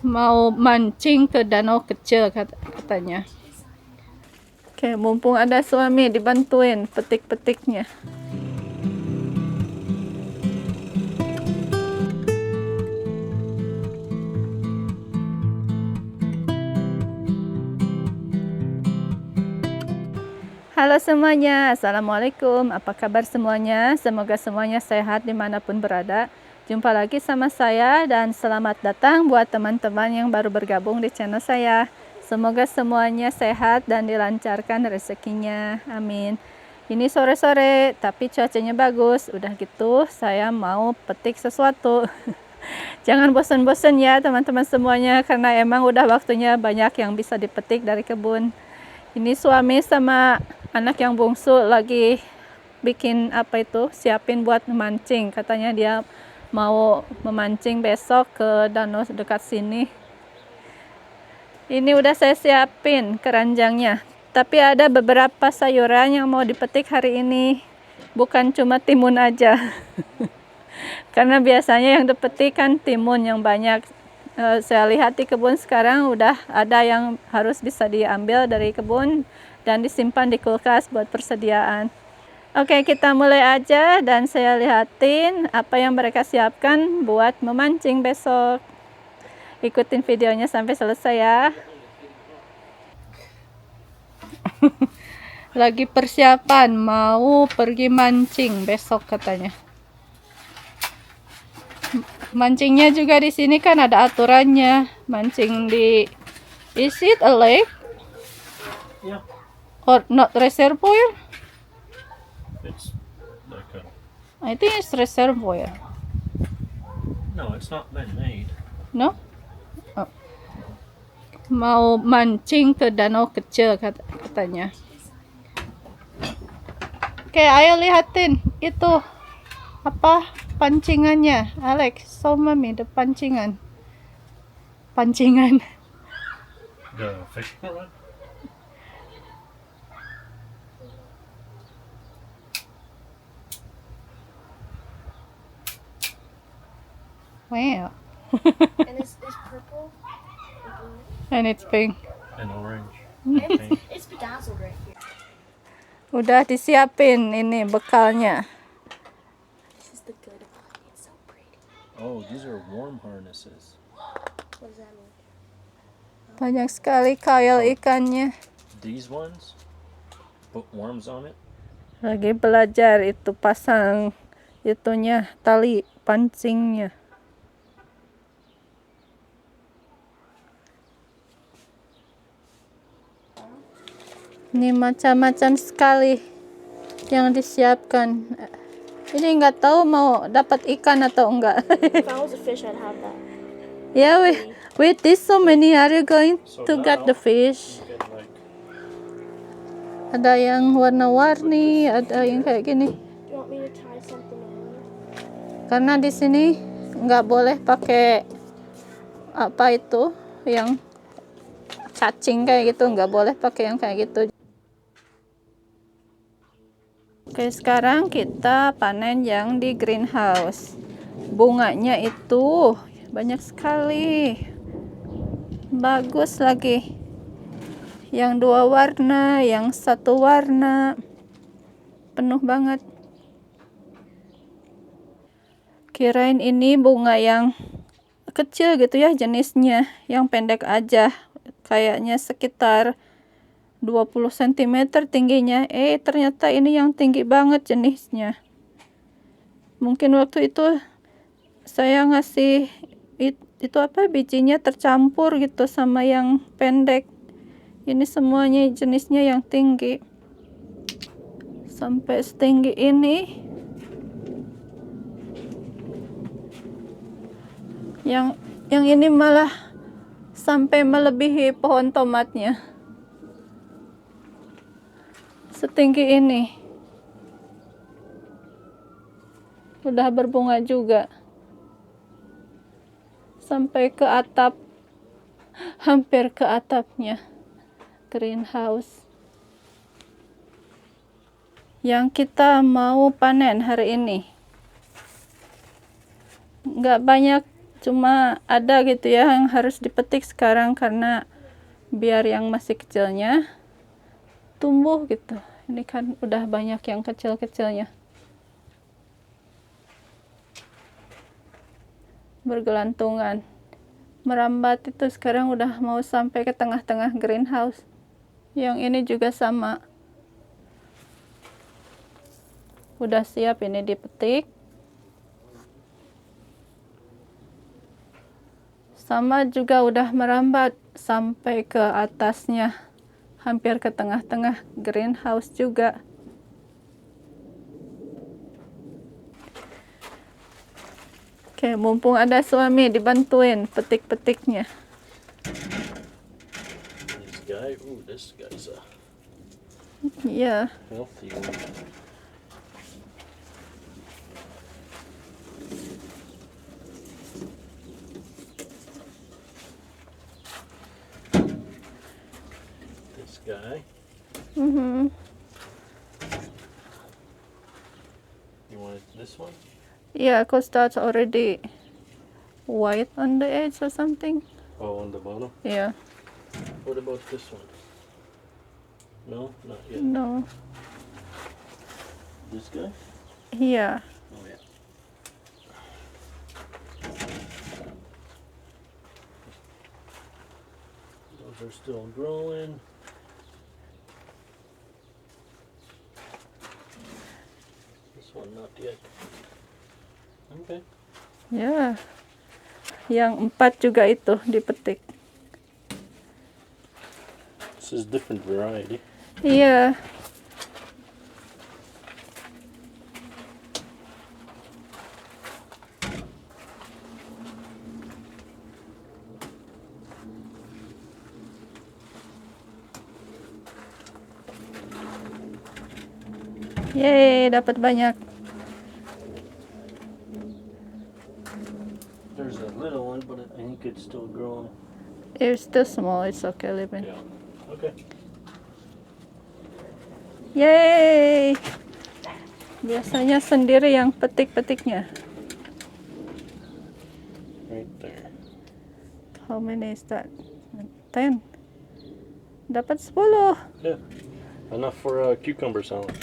mau mancing ke danau kecil katanya. Oke, mumpung ada suami dibantuin petik-petiknya. Halo semuanya, Assalamualaikum. Apa kabar semuanya? Semoga semuanya sehat dimanapun berada. Jumpa lagi sama saya dan selamat datang buat teman-teman yang baru bergabung di channel saya. Semoga semuanya sehat dan dilancarkan rezekinya. Amin. Ini sore-sore tapi cuacanya bagus. Udah gitu saya mau petik sesuatu. Jangan bosan-bosan ya teman-teman semuanya, karena emang udah waktunya banyak yang bisa dipetik dari kebun. Ini suami sama anak yang bungsu lagi bikin apa itu, siapin buat memancing. Katanya dia mau memancing besok ke danau dekat sini. Ini udah saya siapin keranjangnya. Tapi ada beberapa sayuran yang mau dipetik hari ini. Bukan cuma timun aja. Karena biasanya yang dipetik kan timun yang banyak. Saya lihat di kebun sekarang udah ada yang harus bisa diambil dari kebun dan disimpan di kulkas buat persediaan. Oke, kita mulai aja dan saya lihatin apa yang mereka siapkan buat memancing besok. Ikutin videonya sampai selesai ya. Lagi persiapan mau pergi mancing besok katanya. Mancingnya juga di sini kan ada aturannya. Mancing di, is it a lake? Yeah. Or not reservoir? It's like a... I think it's reservoir. No, it's not man-made. No? Oh. Mau mancing ke danau kecil katanya. Oke, ayo lihatin itu apa pancingannya. Alex, show mami the pancingan. Pancingan. The fishing rod? Wow. And it's purple and blue. And it's pink. And orange. And it's bedazzled right here. Udah disiapin ini bekalnya. This is the good one. It's so pretty. Oh, these are worm harnesses. What does that mean? Banyak sekali kail ikannya. These ones put worms on it. Lagi belajar itu pasang itunya, tali pancingnya. Ini macam-macam sekali yang disiapkan. Ini nggak tahu mau dapat ikan atau enggak. If I was a fish, I'd have that. Yeah, with this so many, are you going So to get the now fish? you get like Ada yang warna-warni, ada yang kayak gini. Do you want me to tie something on? Karena di sini nggak boleh pakai apa itu yang cacing kayak gitu, nggak boleh pakai yang kayak gitu. Oke, sekarang kita panen yang di greenhouse. Bunganya itu banyak sekali, bagus lagi. Yang 2 warna, yang 1 warna, penuh banget. Kirain ini bunga yang kecil gitu ya jenisnya, yang pendek aja, kayaknya sekitar 20 cm tingginya. Ternyata ini yang tinggi banget jenisnya. Mungkin waktu itu saya ngasih itu apa, bijinya tercampur gitu sama yang pendek. Ini semuanya jenisnya yang tinggi. Sampai setinggi ini. Yang ini malah sampai melebihi pohon tomatnya. Setinggi ini. Udah berbunga juga. Sampai ke atap. Hampir ke atapnya. Greenhouse. Yang kita mau panen hari ini. Nggak banyak Cuma ada gitu ya yang harus dipetik sekarang karena biar yang masih kecilnya tumbuh gitu. Ini kan udah banyak yang kecil-kecilnya. Bergelantungan. Merambat itu sekarang udah mau sampai ke tengah-tengah greenhouse. Yang ini juga sama. Udah siap ini dipetik. Sama juga udah merambat sampai ke atasnya. Hampir ke tengah-tengah greenhouse juga. Oke, mumpung ada suami dibantuin petik-petiknya. This guy, ooh, this guy's a Iya. healthy one. This guy. You wanted this one? Yeah, because that's already white on the edge or something. Oh, on the bottom. Yeah. What about this one? No, not yet. No. This guy? Yeah. Oh yeah. Those are still growing. This one not yet. Okay. Ya. Yang 4 juga itu dipetik. This is different variety. Iya. Yeay, dapat banyak. There's a little one, but I think it's still growing. It's still small, it's okay, leave it. Yeah. Okay. Yeay. Biasanya sendiri yang petik-petiknya. Right there. How many is that? 10. Dapat 10. Yeah. Enough for a cucumber salad.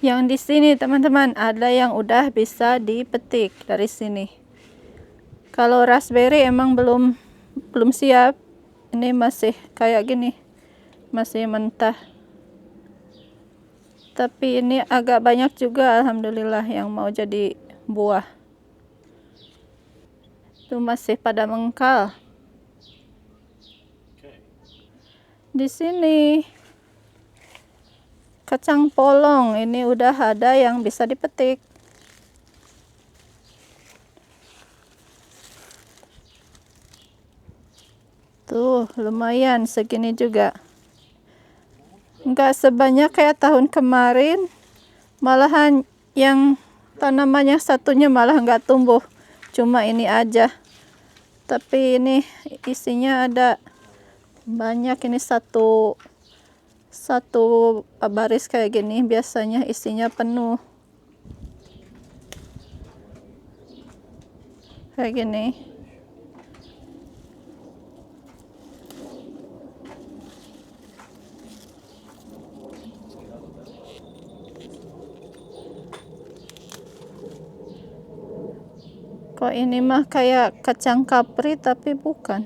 Yang di sini teman-teman ada yang udah bisa dipetik dari sini. Kalau raspberry emang belum siap. Ini masih kayak gini. Masih mentah. Tapi ini agak banyak juga alhamdulillah yang mau jadi buah. Itu masih pada mengkal. Okay. Di sini kacang polong ini udah ada yang bisa dipetik. Tuh, lumayan segini juga. Enggak sebanyak kayak tahun kemarin. Malahan yang tanamannya satunya malah enggak tumbuh. Cuma ini aja. Tapi ini isinya ada banyak, ini satu baris kayak gini biasanya isinya penuh kayak gini. Kok ini mah kayak kacang kapri tapi bukan.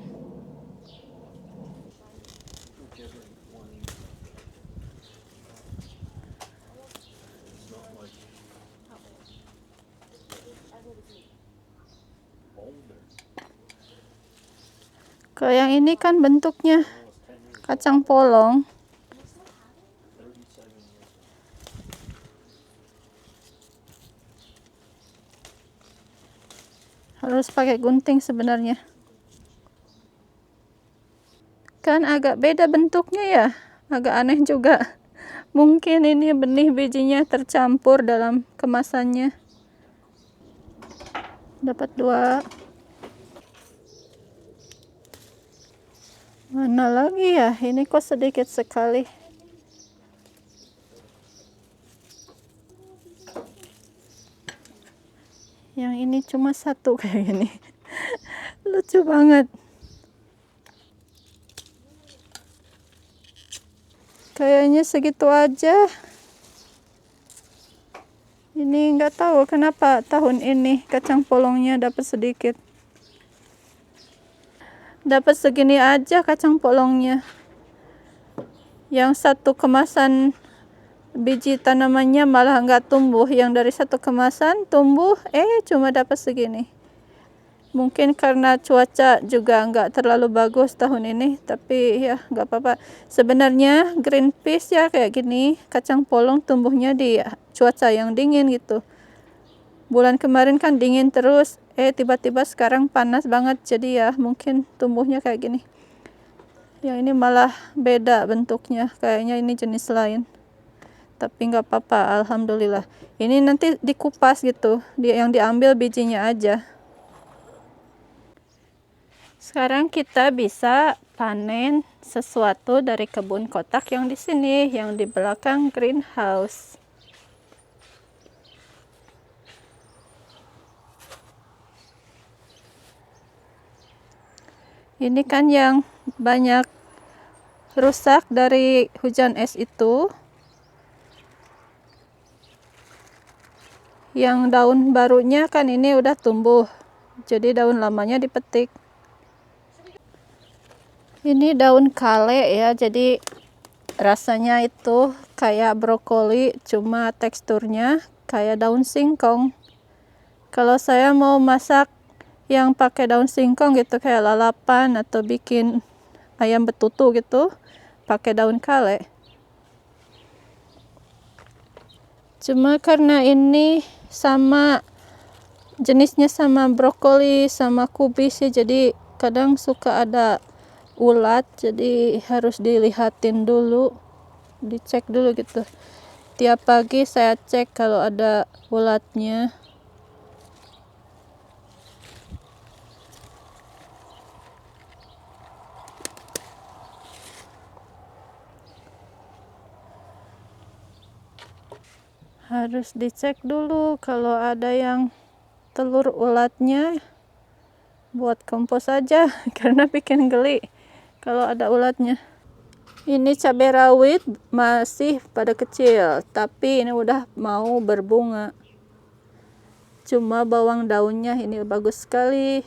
Kalau yang ini kan bentuknya kacang polong. Harus pakai gunting sebenarnya. Kan agak beda bentuknya ya. Agak aneh juga. Mungkin ini benih bijinya tercampur dalam kemasannya. Dapat 2. Mana lagi ya? Ini kok sedikit sekali. Yang ini cuma satu kayak gini. Lucu banget. Kayaknya segitu aja. Ini nggak tahu kenapa tahun ini kacang polongnya dapat sedikit. Dapat segini aja kacang polongnya. Yang satu kemasan biji tanamannya malah nggak tumbuh. Yang dari satu kemasan tumbuh, cuma dapat segini. Mungkin karena cuaca juga nggak terlalu bagus tahun ini, tapi ya nggak apa-apa. Sebenarnya green peas ya kayak gini, kacang polong tumbuhnya di cuaca yang dingin gitu. Bulan kemarin kan dingin terus, tiba-tiba sekarang panas banget, jadi ya mungkin tumbuhnya kayak gini. Yang ini malah beda bentuknya, kayaknya ini jenis lain. Tapi nggak apa-apa, alhamdulillah. Ini nanti dikupas gitu, yang diambil bijinya aja. Sekarang kita bisa panen sesuatu dari kebun kotak yang di sini, yang di belakang greenhouse. Ini kan yang banyak rusak dari hujan es itu. Yang daun barunya kan ini udah tumbuh, jadi daun lamanya dipetik. Ini daun kale ya, jadi rasanya itu kayak brokoli, cuma teksturnya kayak daun singkong. Kalau saya mau masak yang pakai daun singkong gitu, kayak lalapan atau bikin ayam betutu gitu, pakai daun kale. Cuma karena ini sama jenisnya sama brokoli sama kubis ya, jadi kadang suka ada ulat, jadi harus dilihatin dulu, dicek dulu gitu. Tiap pagi saya cek kalau ada ulatnya. Harus dicek dulu kalau ada yang telur ulatnya, buat kompos aja karena bikin geli kalau ada ulatnya. Ini cabai rawit masih pada kecil, tapi ini udah mau berbunga. Cuma bawang daunnya ini bagus sekali,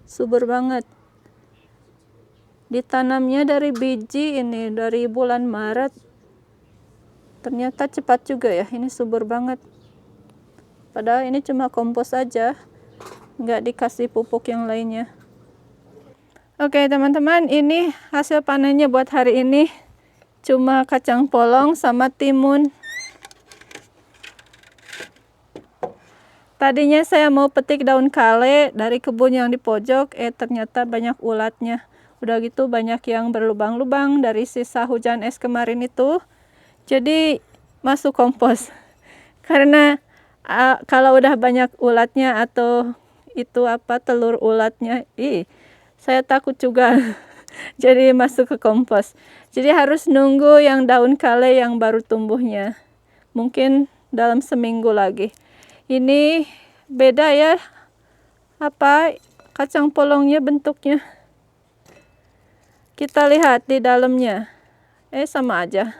subur banget. Ditanamnya dari biji ini dari bulan Maret. Ternyata cepat juga ya, ini subur banget. Padahal ini cuma kompos aja, nggak dikasih pupuk yang lainnya. Oke teman-teman, ini hasil panennya buat hari ini. Cuma kacang polong sama timun. Tadinya saya mau petik daun kale dari kebun yang di pojok, ternyata banyak ulatnya. Udah gitu banyak yang berlubang-lubang dari sisa hujan es kemarin itu. Jadi masuk kompos. Karena kalau udah banyak ulatnya atau itu telur ulatnya, saya takut juga. Jadi masuk ke kompos. Jadi harus nunggu yang daun kale yang baru tumbuhnya. Mungkin dalam seminggu lagi. Ini beda ya, kacang polongnya bentuknya. Kita lihat di dalamnya. Sama aja.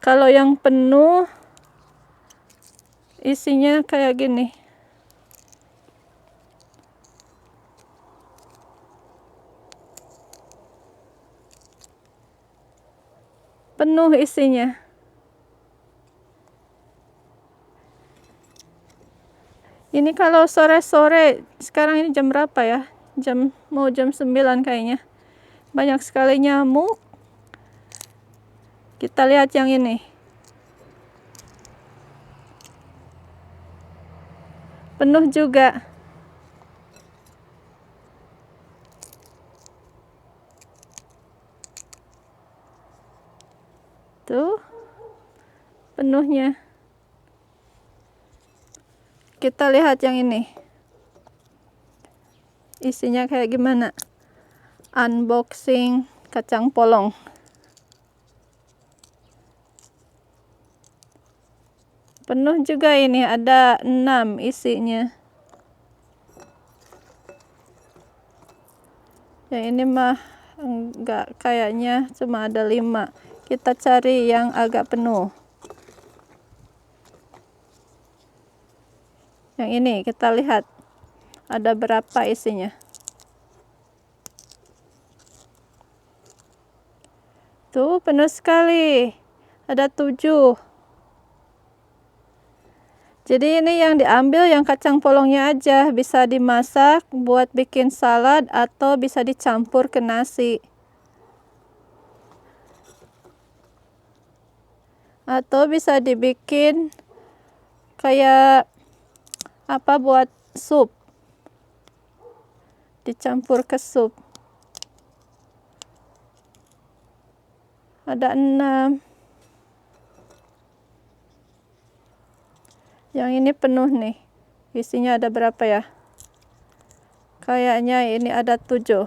Kalau yang penuh isinya kayak gini. Penuh isinya. Ini kalau sore-sore, sekarang ini jam berapa ya? Mau jam 9 kayaknya. Banyak sekali nyamuk. Kita lihat yang ini. Penuh juga. Tuh. Penuhnya. Kita lihat yang ini. Isinya kayak gimana? Unboxing kacang polong. Penuh juga ini, ada 6 isinya. Yang ini mah enggak, kayaknya cuma ada 5. Kita cari yang agak penuh. Yang ini kita lihat ada berapa isinya. Tuh penuh sekali, ada 7. Jadi ini yang diambil yang kacang polongnya aja, bisa dimasak buat bikin salad atau bisa dicampur ke nasi. Atau bisa dibikin kayak apa, buat sup. Dicampur ke sup. Ada 6. Yang ini penuh nih. Isinya ada berapa ya? Kayaknya ini ada 7.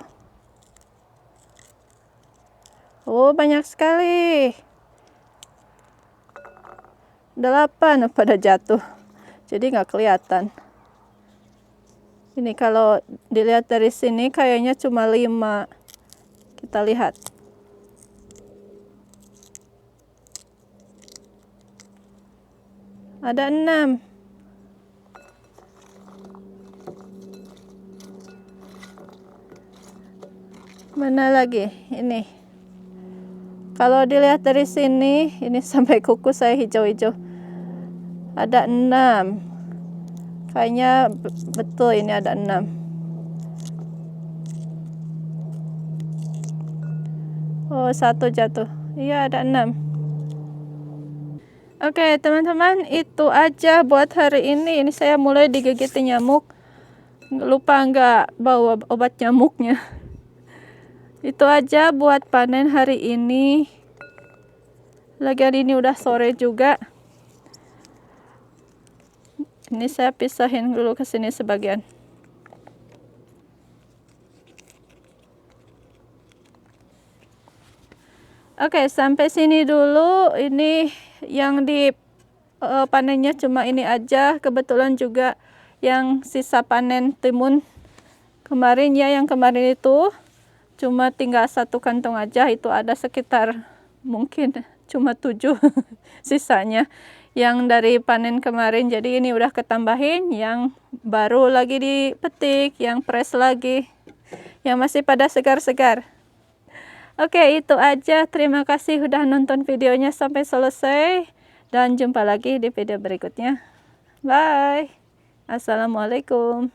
Oh, banyak sekali. 8 pada jatuh. Jadi nggak kelihatan. Ini kalau dilihat dari sini kayaknya cuma 5. Kita lihat. Ada 6. Mana lagi? Ini. Kalau dilihat dari sini, ini sampai kuku saya hijau-hijau. Ada 6. Kayaknya betul ini ada 6. Oh, 1 jatuh. Iya, ada 6. Oke, teman-teman, itu aja buat hari ini. Ini saya mulai digigiti nyamuk. Lupa nggak bawa obat nyamuknya. Itu aja buat panen hari ini. Lagian ini udah sore juga. Ini saya pisahin dulu ke sini sebagian. Oke, sampai sini dulu. Ini yang di panennya cuma ini aja. Kebetulan juga yang sisa panen timun kemarin ya, yang kemarin itu cuma tinggal 1 kantong aja. Itu ada sekitar mungkin cuma 7 sisanya yang dari panen kemarin. Jadi ini udah ketambahin yang baru lagi dipetik, yang fresh lagi, yang masih pada segar-segar. Oke, itu aja. Terima kasih udah nonton videonya sampai selesai. Dan jumpa lagi di video berikutnya. Bye. Assalamualaikum.